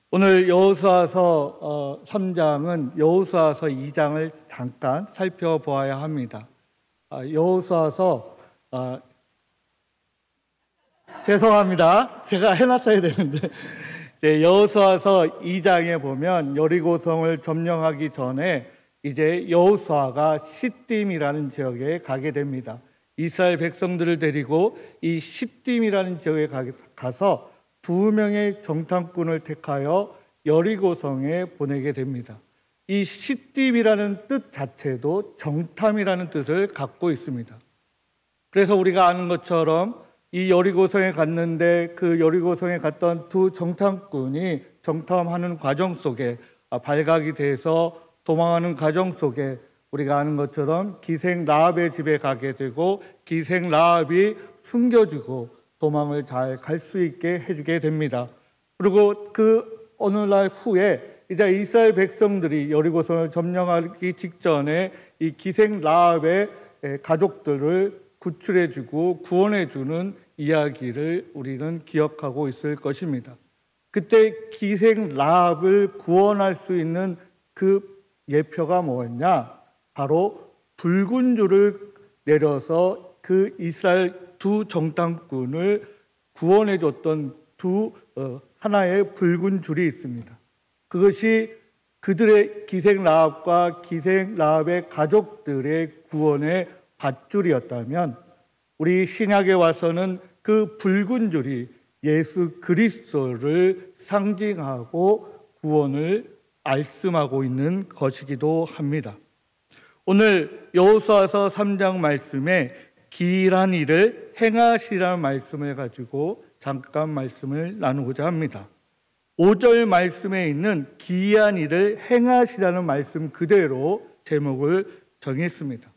오늘 여호수아서 3장은 여호수아서 2장을 잠깐 살펴보아야 합니다. 여호수아서 죄송합니다. 제가 해놨어야 되는데 여호수아서 2장에 보면 여리고성을 점령하기 전에 이제 여호수아가 시딤이라는 지역에 가게 됩니다. 이스라엘 백성들을 데리고 이 시딤이라는 지역에 가서 2명의 정탐꾼을 택하여 여리고성에 보내게 됩니다. 이 시딤이라는 뜻 자체도 정탐이라는 뜻을 갖고 있습니다. 그래서 우리가 아는 것처럼 이 여리고성에 갔는데 그 여리고성에 갔던 2 정탐꾼이 정탐하는 과정 속에 발각이 돼서 도망하는 과정 속에 우리가 아는 것처럼 기생 라합의 집에 가게 되고 기생 라합이 숨겨주고 도망을 잘 갈 수 있게 해주게 됩니다. 그리고 그 어느 날 후에 이제 이스라엘 백성들이 여리고성을 점령하기 직전에 이 기생 라합의 가족들을 구출해주고 구원해주는 이야기를 우리는 기억하고 있을 것입니다. 그때 기생 라합을 구원할 수 있는 그 예표가 뭐였냐? 바로 붉은 줄을 내려서 그 이스라엘 2 정탐꾼을 구원해줬던 하나의 붉은 줄이 있습니다. 그것이 그들의 기생 라합과 기생 라합의 가족들의 구원의 밧줄이었다면 우리 신약에 와서는 그 붉은 줄이 예수 그리스도를 상징하고 구원을 말씀하고 있는 것이기도 합니다. 오늘 여호수아서 3장 말씀에 기이한 일을 행하시라는 말씀을 가지고 잠깐 말씀을 나누고자 합니다. 5절 말씀에 있는 기이한 일을 행하시라는 말씀 그대로 제목을 정했습니다.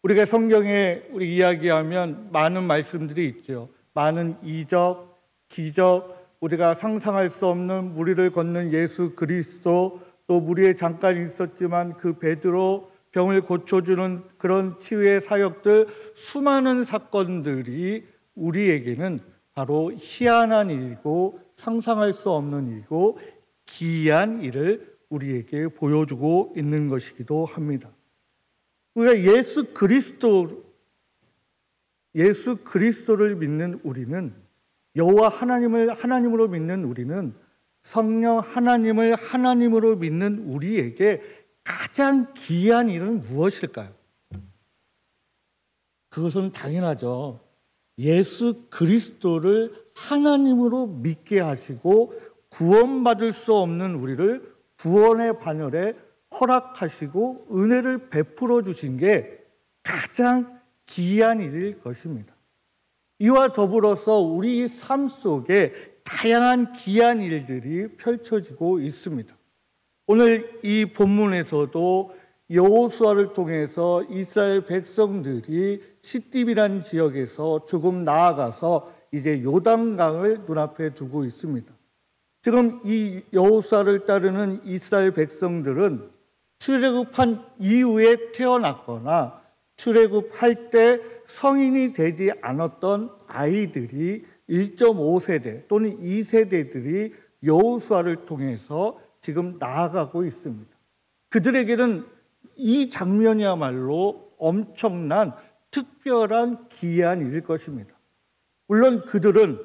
우리가 성경에 우리 이야기하면 많은 말씀들이 있죠. 많은 이적, 기적, 우리가 상상할 수 없는 무리를 걷는 예수 그리스도, 또 무리에 잠깐 있었지만 그 베드로, 병을 고쳐주는 그런 치유의 사역들, 수많은 사건들이 우리에게는 바로 희한한 일이고 상상할 수 없는 일이고 기이한 일을 우리에게 보여주고 있는 것이기도 합니다. 우리가 예수 그리스도를 믿는 우리는, 여호와 하나님을 하나님으로 믿는 우리는, 성령 하나님을 하나님으로 믿는 우리에게 가장 기이한 일은 무엇일까요? 그것은 당연하죠. 예수 그리스도를 하나님으로 믿게 하시고 구원받을 수 없는 우리를 구원의 반열에 허락하시고 은혜를 베풀어 주신 게 가장 기이한 일일 것입니다. 이와 더불어서 우리 삶 속에 다양한 기이한 일들이 펼쳐지고 있습니다. 오늘 이 본문에서도 여호수아를 통해서 이스라엘 백성들이 시딤이라는 지역에서 조금 나아가서 이제 요단강을 눈앞에 두고 있습니다. 지금 이 여호수아를 따르는 이스라엘 백성들은 출애굽한 이후에 태어났거나 출애굽할 때 성인이 되지 않았던 아이들이 1.5세대 또는 2세대들이 여호수아를 통해서 지금 나아가고 있습니다. 그들에게는 이 장면이야말로 엄청난 특별한 기이한 일일 것입니다. 물론 그들은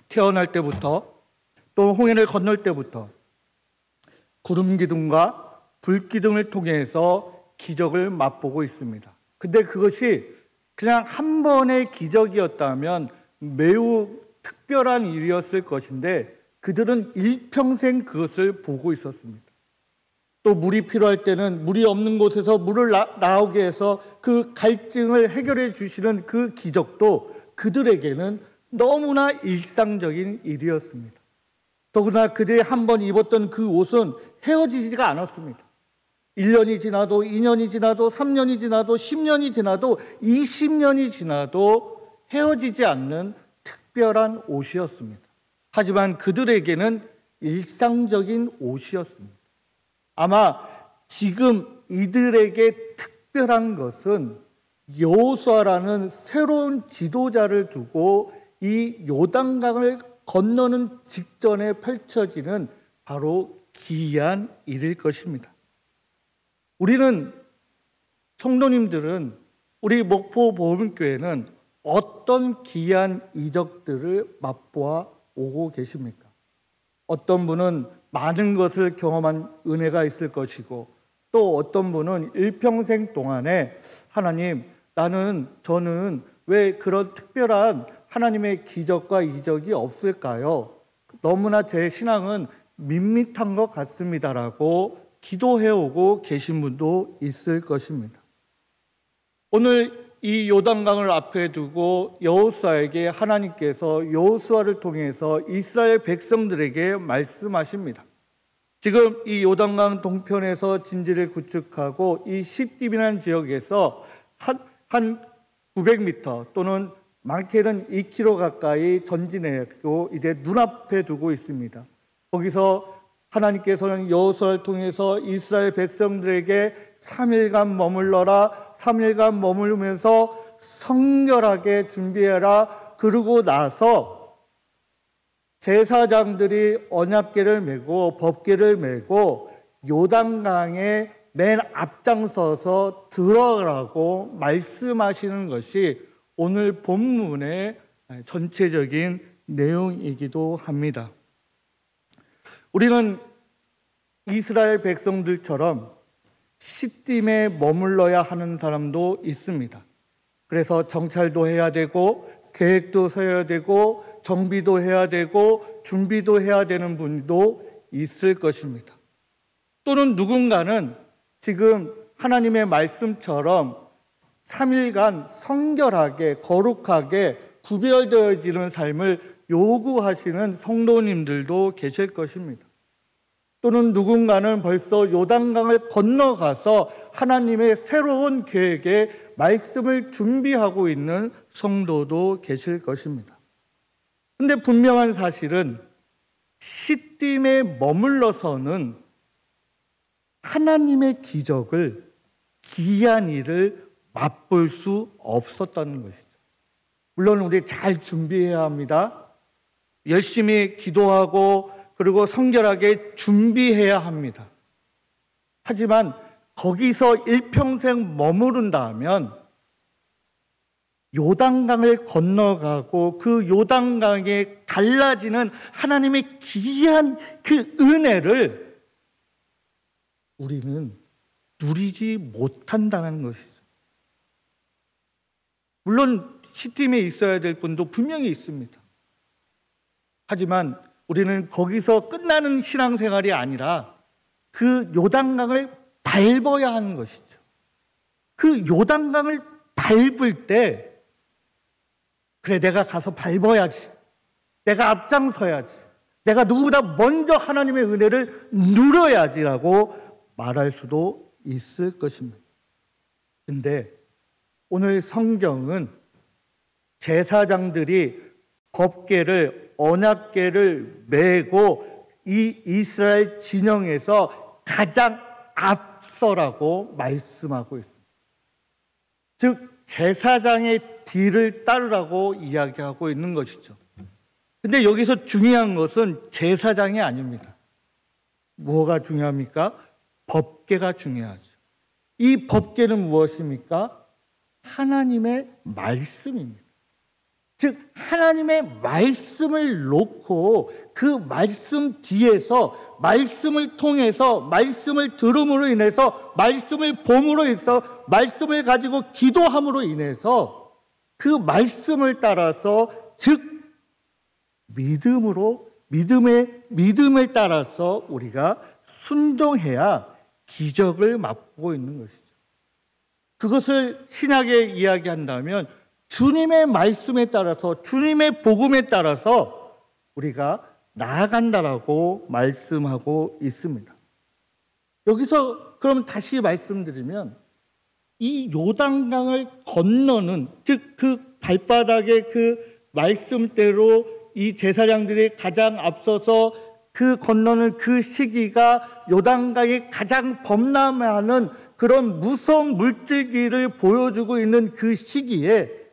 태어날 때부터 또 홍해를 건널 때부터 구름 기둥과 불 기둥을 통해서 기적을 맛보고 있습니다. 근데 그것이 그냥 한 번의 기적이었다면 매우 특별한 일이었을 것인데 그들은 일평생 그것을 보고 있었습니다. 또 물이 필요할 때는 물이 없는 곳에서 물을 나오게 해서 그 갈증을 해결해 주시는 그 기적도 그들에게는 너무나 일상적인 일이었습니다. 더구나 그들이 한 번 입었던 그 옷은 헤어지지가 않았습니다. 1년이 지나도 2년이 지나도 3년이 지나도 10년이 지나도 20년이 지나도 헤어지지 않는 특별한 옷이었습니다. 하지만 그들에게는 일상적인 옷이었습니다. 아마 지금 이들에게 특별한 것은 여호수아라는 새로운 지도자를 두고 이 요단강을 건너는 직전에 펼쳐지는 바로 기이한 일일 것입니다. 우리는 성도님들은 우리 목포 보험교회는 어떤 기이한 이적들을 맛보아 오고 계십니까? 어떤 분은 많은 것을 경험한 은혜가 있을 것이고 또 어떤 분은 일평생 동안에 하나님, 저는 왜 그런 특별한 하나님의 기적과 이적이 없을까요? 너무나 제 신앙은 밋밋한 것 같습니다라고 기도해오고 계신 분도 있을 것입니다. 오늘 이 요단강을 앞에 두고 여호수아에게 하나님께서 여호수아를 통해서 이스라엘 백성들에게 말씀하십니다. 지금 이 요단강 동편에서 진지를 구축하고 이 시딤이라는 지역에서 한 900m 또는 많게는 2km 가까이 전진했고 이제 눈앞에 두고 있습니다. 거기서 하나님께서는 여호수아를 통해서 이스라엘 백성들에게 3일간 머물러라, 3일간 머물면서 성결하게 준비해라. 그러고 나서 제사장들이 언약궤를 메고 법궤를 메고 요단강에 맨 앞장서서 들어가라고 말씀하시는 것이 오늘 본문의 전체적인 내용이기도 합니다. 우리는 이스라엘 백성들처럼 시딤에 머물러야 하는 사람도 있습니다. 그래서 정찰도 해야 되고 계획도 세워야 되고 정비도 해야 되고 준비도 해야 되는 분도 있을 것입니다. 또는 누군가는 지금 하나님의 말씀처럼 3일간 성결하게 거룩하게 구별되어지는 삶을 요구하시는 성도님들도 계실 것입니다. 또는 누군가는 벌써 요단강을 건너가서 하나님의 새로운 계획에 말씀을 준비하고 있는 성도도 계실 것입니다. 그런데 분명한 사실은 시딤에 머물러서는 하나님의 기적을, 기이한 일을 맛볼 수 없었다는 것이죠. 물론 우리 잘 준비해야 합니다. 열심히 기도하고 그리고 성결하게 준비해야 합니다. 하지만 거기서 일평생 머무른다면 요단강을 건너가고 그 요단강에 갈라지는 하나님의 기이한 그 은혜를 우리는 누리지 못한다는 것이죠. 물론 시딤에 있어야 될 분도 분명히 있습니다. 하지만 우리는 거기서 끝나는 신앙생활이 아니라 그 요단강을 밟아야 하는 것이죠. 그 요단강을 밟을 때 그래, 내가 가서 밟아야지, 내가 앞장서야지, 내가 누구보다 먼저 하나님의 은혜를 누려야지라고 말할 수도 있을 것입니다. 근데 오늘 성경은 제사장들이 법궤를, 언약궤를 메고 이 이스라엘 진영에서 가장 앞서라고 말씀하고 있습니다. 즉 제사장의 뒤를 따르라고 이야기하고 있는 것이죠. 근데 여기서 중요한 것은 제사장이 아닙니다. 뭐가 중요합니까? 법궤가 중요하죠. 이 법궤는 무엇입니까? 하나님의 말씀입니다. 즉 하나님의 말씀을 놓고 그 말씀 뒤에서 말씀을 통해서 말씀을 들음으로 인해서 말씀을 봄으로 인해서 말씀을 가지고 기도함으로 인해서 그 말씀을 따라서 즉 믿음을 따라서 우리가 순종해야 기적을 맛보고 있는 것이죠. 그것을 신약에 이야기한다면 주님의 말씀에 따라서 주님의 복음에 따라서 우리가 나아간다라고 말씀하고 있습니다. 여기서 그럼 다시 말씀드리면 이 요단강을 건너는 즉 그 발바닥의 그 말씀대로 이 제사장들이 가장 앞서서 그 건너는 그 시기가 요단강이 가장 범람하는 그런 무서운 물질기를 보여주고 있는 그 시기에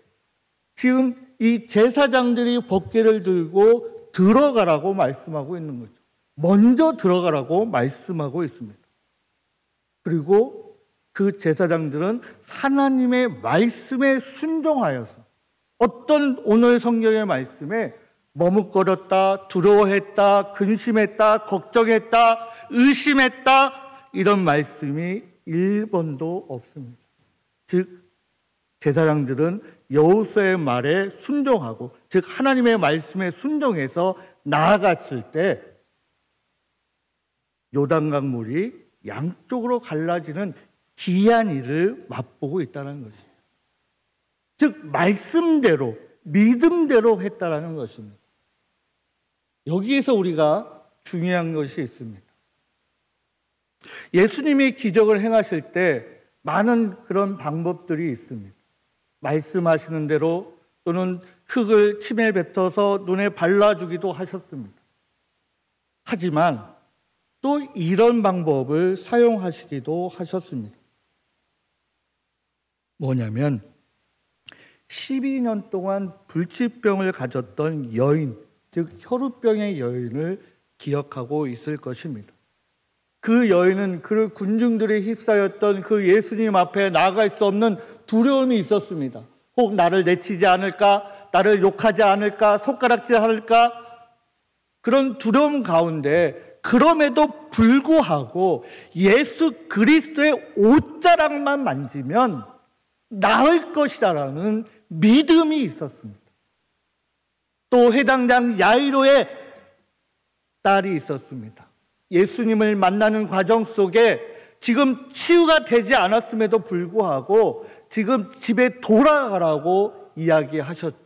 지금 이 제사장들이 법궤를 들고 들어가라고 말씀하고 있는 거죠. 먼저 들어가라고 말씀하고 있습니다. 그리고 그 제사장들은 하나님의 말씀에 순종하여서 어떤 오늘 성경의 말씀에 머뭇거렸다, 두려워했다, 근심했다, 걱정했다, 의심했다 이런 말씀이 1번도 없습니다. 즉 제사장들은 여호수아의 말에 순종하고 즉 하나님의 말씀에 순종해서 나아갔을 때 요단강 물이 양쪽으로 갈라지는 기이한 일을 맛보고 있다는 것이죠. 즉 말씀대로 믿음대로 했다라는 것입니다. 여기에서 우리가 중요한 것이 있습니다. 예수님이 기적을 행하실 때 많은 그런 방법들이 있습니다. 말씀하시는 대로 또는 흙을 침에 뱉어서 눈에 발라주기도 하셨습니다. 하지만 또 이런 방법을 사용하시기도 하셨습니다. 뭐냐면 12년 동안 불치병을 가졌던 여인, 즉 혈우병의 여인을 기억하고 있을 것입니다. 그 여인은 그 군중들이 휩싸였던 그 예수님 앞에 나아갈 수 없는 두려움이 있었습니다. 혹 나를 내치지 않을까? 나를 욕하지 않을까? 손가락질할까? 그런 두려움 가운데 그럼에도 불구하고 예수 그리스도의 옷자락만 만지면 나을 것이라는 믿음이 있었습니다. 또 해당장 야이로의 딸이 있었습니다. 예수님을 만나는 과정 속에 지금 치유가 되지 않았음에도 불구하고 지금 집에 돌아가라고 이야기하셨죠.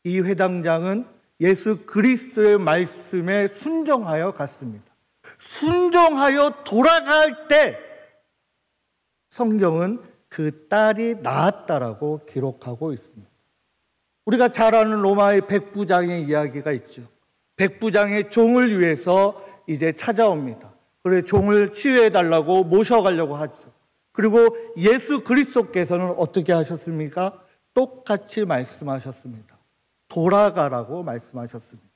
이 회당장은 예수 그리스도의 말씀에 순종하여 갔습니다. 순종하여 돌아갈 때 성경은 그 딸이 낳았다라고 기록하고 있습니다. 우리가 잘 아는 로마의 백부장의 이야기가 있죠. 백부장의 종을 위해서 이제 찾아옵니다. 그래서 종을 치유해달라고 모셔가려고 하죠. 그리고 예수 그리스도께서는 어떻게 하셨습니까? 똑같이 말씀하셨습니다. 돌아가라고 말씀하셨습니다.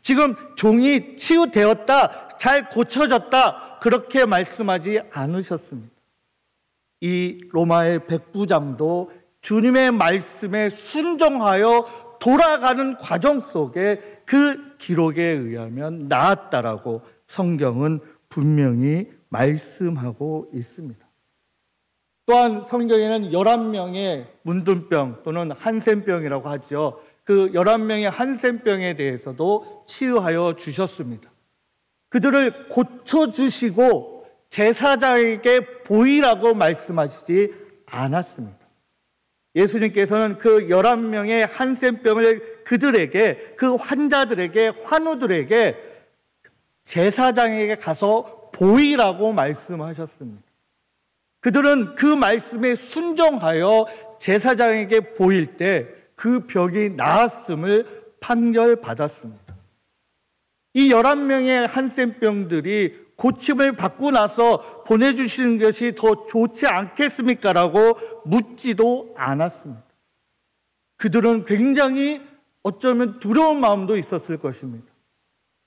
지금 종이 치유되었다, 잘 고쳐졌다 그렇게 말씀하지 않으셨습니다. 이 로마의 백부장도 주님의 말씀에 순종하여 돌아가는 과정 속에 그 기록에 의하면 나았다라고 성경은 분명히 말씀하고 있습니다. 또한 성경에는 11명의 문둥병 또는 한센병이라고 하죠. 그 11명의 한센병에 대해서도 치유하여 주셨습니다. 그들을 고쳐주시고 제사장에게 보이라고 말씀하시지 않았습니다. 예수님께서는 그 11명의 한센병을 그들에게, 그 환자들에게, 환우들에게 제사장에게 가서 보이라고 말씀하셨습니다. 그들은 그 말씀에 순종하여 제사장에게 보일 때 그 병이 나았음을 판결받았습니다. 이 11명의 한센병들이 고침을 받고 나서 보내주시는 것이 더 좋지 않겠습니까? 라고 묻지도 않았습니다. 그들은 굉장히 어쩌면 두려운 마음도 있었을 것입니다.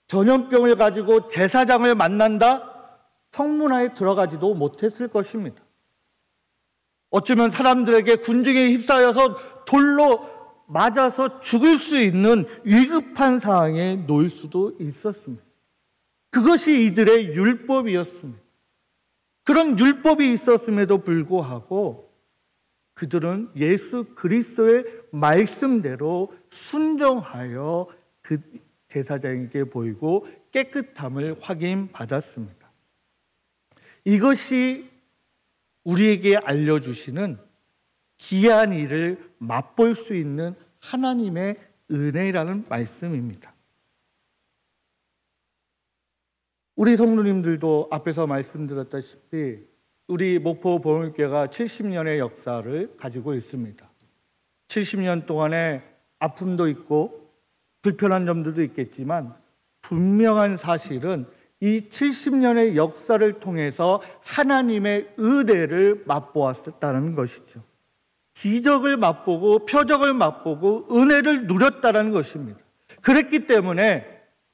전염병을 가지고 제사장을 만난다? 성문화에 들어가지도 못했을 것입니다. 어쩌면 사람들에게 군중에 휩싸여서 돌로 맞아서 죽을 수 있는 위급한 상황에 놓일 수도 있었습니다. 그것이 이들의 율법이었습니다. 그런 율법이 있었음에도 불구하고 그들은 예수 그리스도의 말씀대로 순종하여 그 제사장에게 보이고 깨끗함을 확인받았습니다. 이것이 우리에게 알려주시는 기이한 일을 맛볼 수 있는 하나님의 은혜라는 말씀입니다. 우리 성도님들도 앞에서 말씀드렸다시피 우리 목포 보물교회가 70년의 역사를 가지고 있습니다. 70년 동안에 아픔도 있고 불편한 점들도 있겠지만 분명한 사실은 이 70년의 역사를 통해서 하나님의 은혜를 맛보았다는 것이죠. 기적을 맛보고 표적을 맛보고 은혜를 누렸다는 것입니다. 그랬기 때문에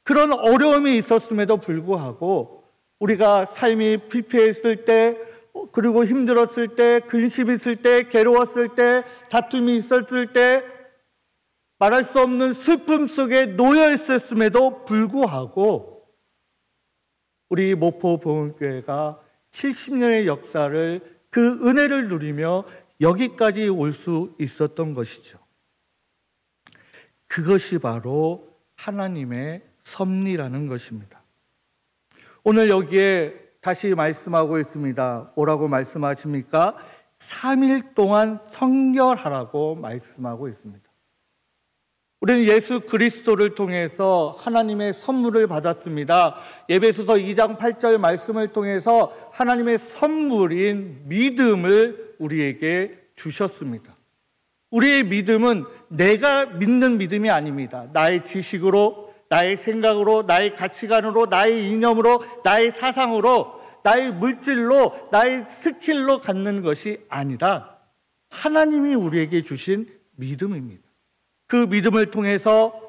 그런 어려움이 있었음에도 불구하고 우리가 삶이 피폐했을 때, 그리고 힘들었을 때, 근심이 있을 때, 괴로웠을 때, 다툼이 있었을 때, 말할 수 없는 슬픔 속에 놓여 있었음에도 불구하고 우리 목포보훈교회가 70년의 역사를 그 은혜를 누리며 여기까지 올 수 있었던 것이죠. 그것이 바로 하나님의 섭리라는 것입니다. 오늘 여기에 다시 말씀하고 있습니다. 뭐라고 말씀하십니까? 3일 동안 성결하라고 말씀하고 있습니다. 우리는 예수 그리스도를 통해서 하나님의 선물을 받았습니다. 에베소서 2장 8절 말씀을 통해서 하나님의 선물인 믿음을 우리에게 주셨습니다. 우리의 믿음은 내가 믿는 믿음이 아닙니다. 나의 지식으로, 나의 생각으로, 나의 가치관으로, 나의 이념으로, 나의 사상으로, 나의 물질로, 나의 스킬로 갖는 것이 아니라 하나님이 우리에게 주신 믿음입니다. 그 믿음을 통해서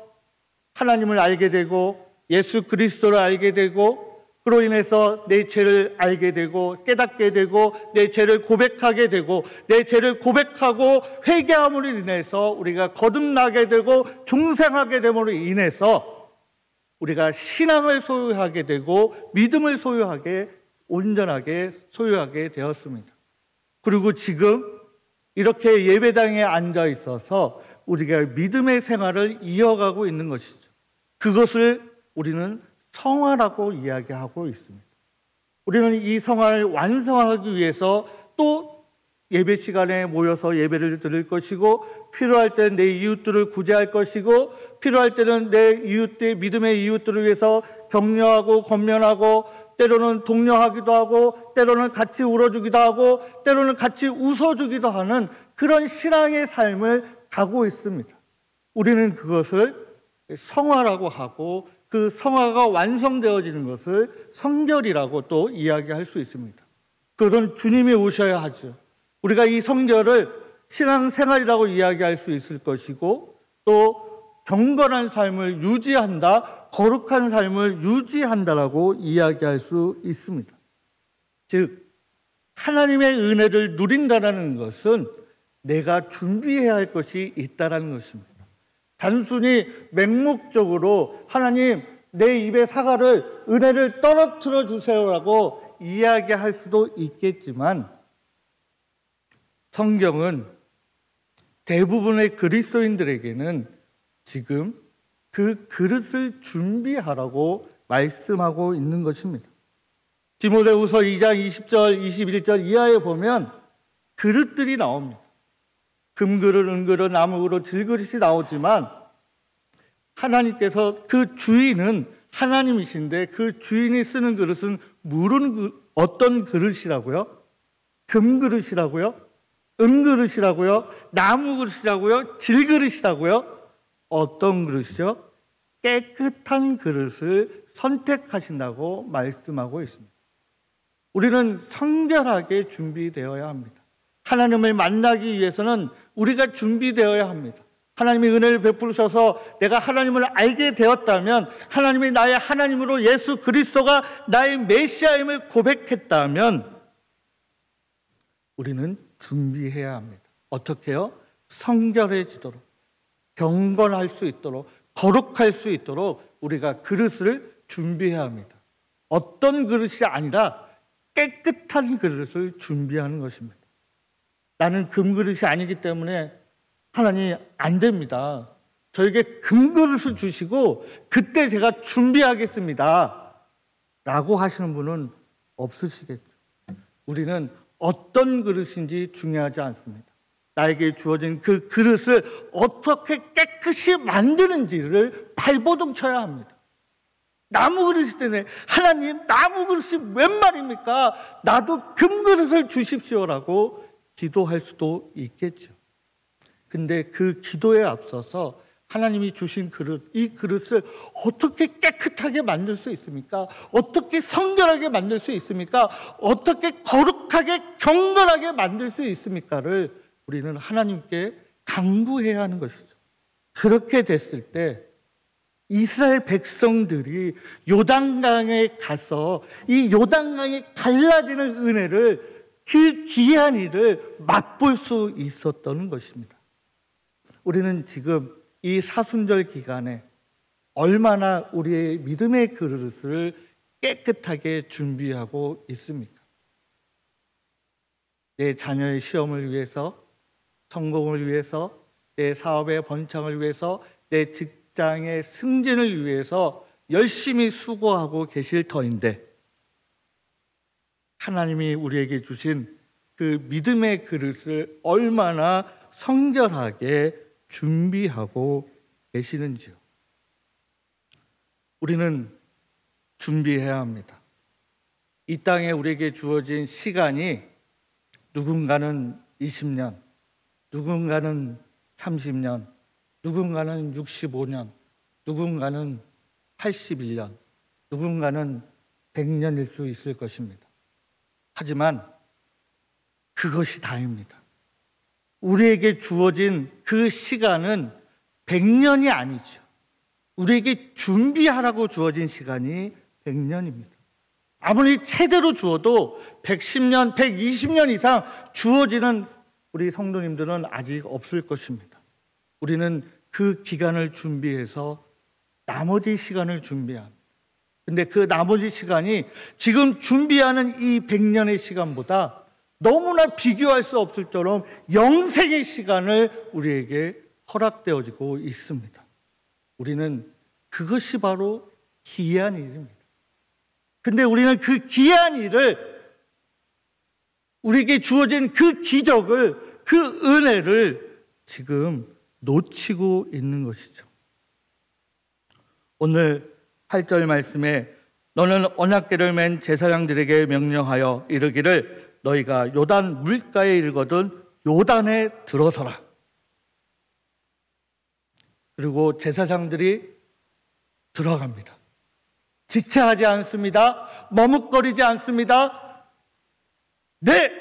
하나님을 알게 되고 예수 그리스도를 알게 되고 그로 인해서 내 죄를 알게 되고 깨닫게 되고 내 죄를 고백하게 되고 내 죄를 고백하고 회개함으로 인해서 우리가 거듭나게 되고 중생하게 됨으로 인해서 우리가 신앙을 소유하게 되고 믿음을 소유하게 온전하게 소유하게 되었습니다. 그리고 지금 이렇게 예배당에 앉아 있어서 우리가 믿음의 생활을 이어가고 있는 것이죠. 그것을 우리는 성화라고 이야기하고 있습니다. 우리는 이 성화를 완성하기 위해서 또 예배 시간에 모여서 예배를 드릴 것이고 필요할 때는 내 이웃들을 구제할 것이고 필요할 때는 내 이웃들, 믿음의 이웃들을 위해서 격려하고 권면하고 때로는 독려하기도 하고 때로는 같이 울어주기도 하고 때로는 같이 웃어주기도 하는 그런 신앙의 삶을 가고 있습니다. 우리는 그것을 성화라고 하고 그 성화가 완성되어지는 것을 성결이라고 또 이야기할 수 있습니다. 그것은 주님이 오셔야 하죠. 우리가 이 성결을 신앙생활이라고 이야기할 수 있을 것이고 또 경건한 삶을 유지한다, 거룩한 삶을 유지한다라고 이야기할 수 있습니다. 즉 하나님의 은혜를 누린다는 것은 내가 준비해야 할 것이 있다는 것입니다. 단순히 맹목적으로 하나님 내 입에 사과를 은혜를 떨어뜨려 주세요라고 이야기할 수도 있겠지만 성경은 대부분의 그리스도인들에게는 지금 그 그릇을 준비하라고 말씀하고 있는 것입니다. 디모데후서 2장 20절 21절 이하에 보면 그릇들이 나옵니다. 금그릇, 은그릇, 나무그릇, 질그릇이 나오지만 하나님께서 그 주인은 하나님이신데 그 주인이 쓰는 그릇은 어떤 그릇이라고요? 금그릇이라고요? 은그릇이라고요? 나무그릇이라고요? 질그릇이라고요? 어떤 그릇이요? 깨끗한 그릇을 선택하신다고 말씀하고 있습니다. 우리는 성결하게 준비되어야 합니다. 하나님을 만나기 위해서는 우리가 준비되어야 합니다. 하나님이 은혜를 베푸셔서 내가 하나님을 알게 되었다면 하나님이 나의 하나님으로 예수 그리스도가 나의 메시아임을 고백했다면 우리는 준비해야 합니다. 어떻게요? 성결해지도록 경건할 수 있도록 거룩할 수 있도록 우리가 그릇을 준비해야 합니다. 어떤 그릇이 아니라 깨끗한 그릇을 준비하는 것입니다. 나는 금그릇이 아니기 때문에 하나님 안 됩니다. 저에게 금그릇을 주시고 그때 제가 준비하겠습니다 라고 하시는 분은 없으시겠죠. 우리는 어떤 그릇인지 중요하지 않습니다. 나에게 주어진 그 그릇을 어떻게 깨끗이 만드는지를 발버둥 쳐야 합니다. 나무 그릇이 때문에 하나님 나무 그릇이 웬 말입니까? 나도 금그릇을 주십시오라고 기도할 수도 있겠죠. 근데 그 기도에 앞서서 하나님이 주신 그릇, 이 그릇을 어떻게 깨끗하게 만들 수 있습니까? 어떻게 성결하게 만들 수 있습니까? 어떻게 거룩하게 경건하게 만들 수 있습니까를 우리는 하나님께 간구해야 하는 것이죠. 그렇게 됐을 때 이스라엘 백성들이 요단강에 가서 이 요단강이 갈라지는 은혜를, 그 귀한 일을 맛볼 수 있었던 것입니다. 우리는 지금 이 사순절 기간에 얼마나 우리의 믿음의 그릇을 깨끗하게 준비하고 있습니까? 내 자녀의 시험을 위해서, 성공을 위해서, 내 사업의 번창을 위해서, 내 직장의 승진을 위해서 열심히 수고하고 계실 터인데, 하나님이 우리에게 주신 그 믿음의 그릇을 얼마나 성결하게 준비하고 계시는지요. 우리는 준비해야 합니다. 이 땅에 우리에게 주어진 시간이 누군가는 20년, 누군가는 30년, 누군가는 65년, 누군가는 81년, 누군가는 100년일 수 있을 것입니다. 하지만 그것이 다입니다. 우리에게 주어진 그 시간은 100년이 아니죠. 우리에게 준비하라고 주어진 시간이 100년입니다. 아무리 최대로 주어도 110년, 120년 이상 주어지는 우리 성도님들은 아직 없을 것입니다. 우리는 그 기간을 준비해서 나머지 시간을 준비합니다. 근데 그 나머지 시간이 지금 준비하는 이 100년의 시간보다 너무나 비교할 수 없을 정도로 영생의 시간을 우리에게 허락되어지고 있습니다. 우리는 그것이 바로 기이한 일입니다. 근데 우리는 그 기이한 일을, 우리에게 주어진 그 기적을, 그 은혜를 지금 놓치고 있는 것이죠. 오늘 8절 말씀에 너는 언약궤를 맨 제사장들에게 명령하여 이르기를 너희가 요단 물가에 이르거든 요단에 들어서라. 그리고 제사장들이 들어갑니다. 지체하지 않습니다. 머뭇거리지 않습니다. 네,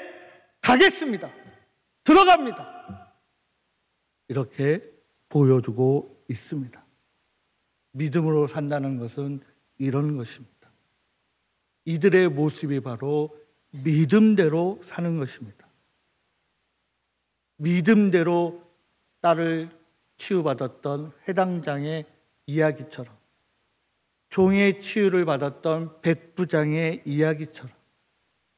가겠습니다. 들어갑니다. 이렇게 보여주고 있습니다. 믿음으로 산다는 것은 이런 것입니다. 이들의 모습이 바로 믿음대로 사는 것입니다. 믿음대로 딸을 치유받았던 회당장의 이야기처럼, 종의 치유를 받았던 백부장의 이야기처럼,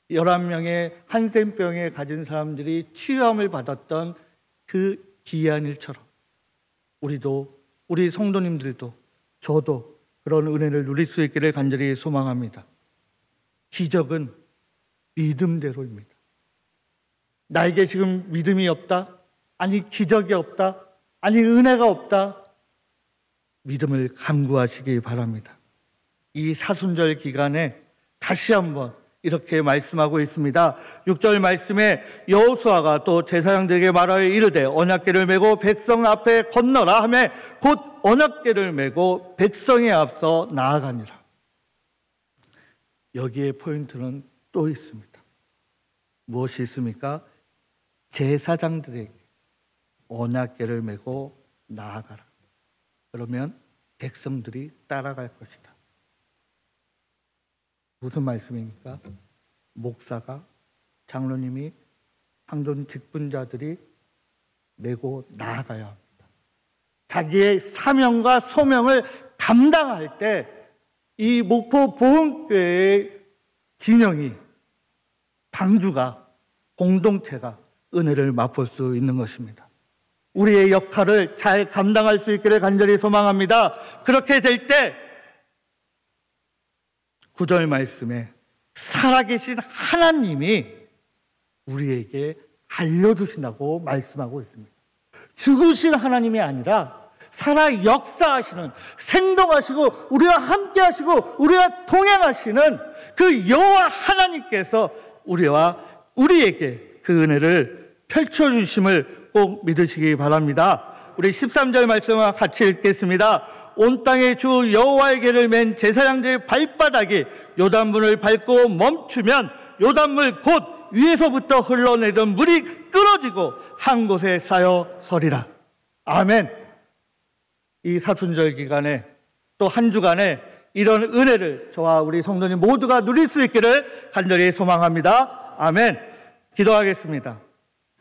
11명의 한센병에 가진 사람들이 치유함을 받았던 그 기이한 일처럼 우리도, 우리 성도님들도, 저도 그런 은혜를 누릴 수 있기를 간절히 소망합니다. 기적은 믿음대로입니다. 나에게 지금 믿음이 없다? 아니 기적이 없다? 아니 은혜가 없다? 믿음을 간구하시기 바랍니다. 이 사순절 기간에 다시 한번 이렇게 말씀하고 있습니다. 6절 말씀에 여호수아가 또 제사장들에게 말하여 이르되 언약궤를 메고 백성 앞에 건너라 하매 곧 언약궤를 메고 백성에 앞서 나아가니라. 여기에 포인트는 또 있습니다. 무엇이 있습니까? 제사장들에게 언약궤를 메고 나아가라. 그러면 백성들이 따라갈 것이다. 무슨 말씀입니까? 목사가, 장로님이, 상존 직분자들이 메고 나아가야 합니다. 자기의 사명과 소명을 감당할 때 이 목포 보훈교회의 진영이, 방주가, 공동체가 은혜를 맛볼 수 있는 것입니다. 우리의 역할을 잘 감당할 수 있기를 간절히 소망합니다. 그렇게 될 때 9절 말씀에 살아계신 하나님이 우리에게 알려주신다고 말씀하고 있습니다. 죽으신 하나님이 아니라 살아 역사하시는, 생동하시고 우리와 함께 하시고 우리와 동행하시는 그 여호와 하나님께서 우리에게 그 은혜를 펼쳐주심을 꼭 믿으시기 바랍니다. 우리 13절 말씀을 같이 읽겠습니다. 온 땅의 주 여호와의 궤를 맨 제사장들의 발바닥이 요단문을 밟고 멈추면 요단물 곧 위에서부터 흘러내던 물이 끊어지고 한 곳에 쌓여 서리라. 아멘. 이 사순절 기간에 또 한 주간에 이런 은혜를 저와 우리 성도님 모두가 누릴 수 있기를 간절히 소망합니다. 아멘. 기도하겠습니다.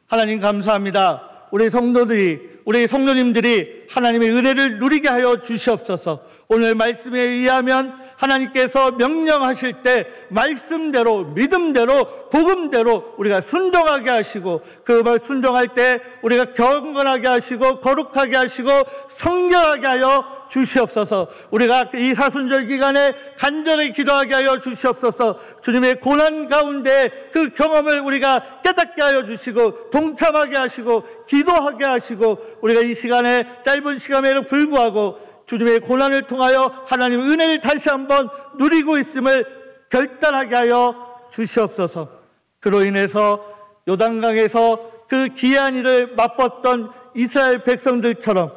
하나님 감사합니다. 우리 성도들이, 우리 성도님들이 하나님의 은혜를 누리게 하여 주시옵소서. 오늘 말씀에 의하면 하나님께서 명령하실 때 말씀대로, 믿음대로, 복음대로 우리가 순종하게 하시고, 그 말 순종할 때 우리가 경건하게 하시고 거룩하게 하시고 성결하게 하여 주시옵소서. 우리가 이 사순절 기간에 간절히 기도하게 하여 주시옵소서. 주님의 고난 가운데 그 경험을 우리가 깨닫게 하여 주시고 동참하게 하시고 기도하게 하시고, 우리가 이 시간에, 짧은 시간에도 불구하고 주님의 고난을 통하여 하나님의 은혜를 다시 한번 누리고 있음을 결단하게 하여 주시옵소서. 그로 인해서 요단강에서 그 기이한 일을 맛봤던 이스라엘 백성들처럼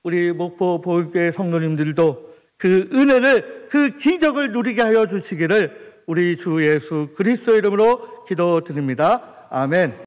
우리 목포 보육교회 성도님들도 그 은혜를, 그 기적을 누리게 하여 주시기를 우리 주 예수 그리스도 이름으로 기도드립니다. 아멘.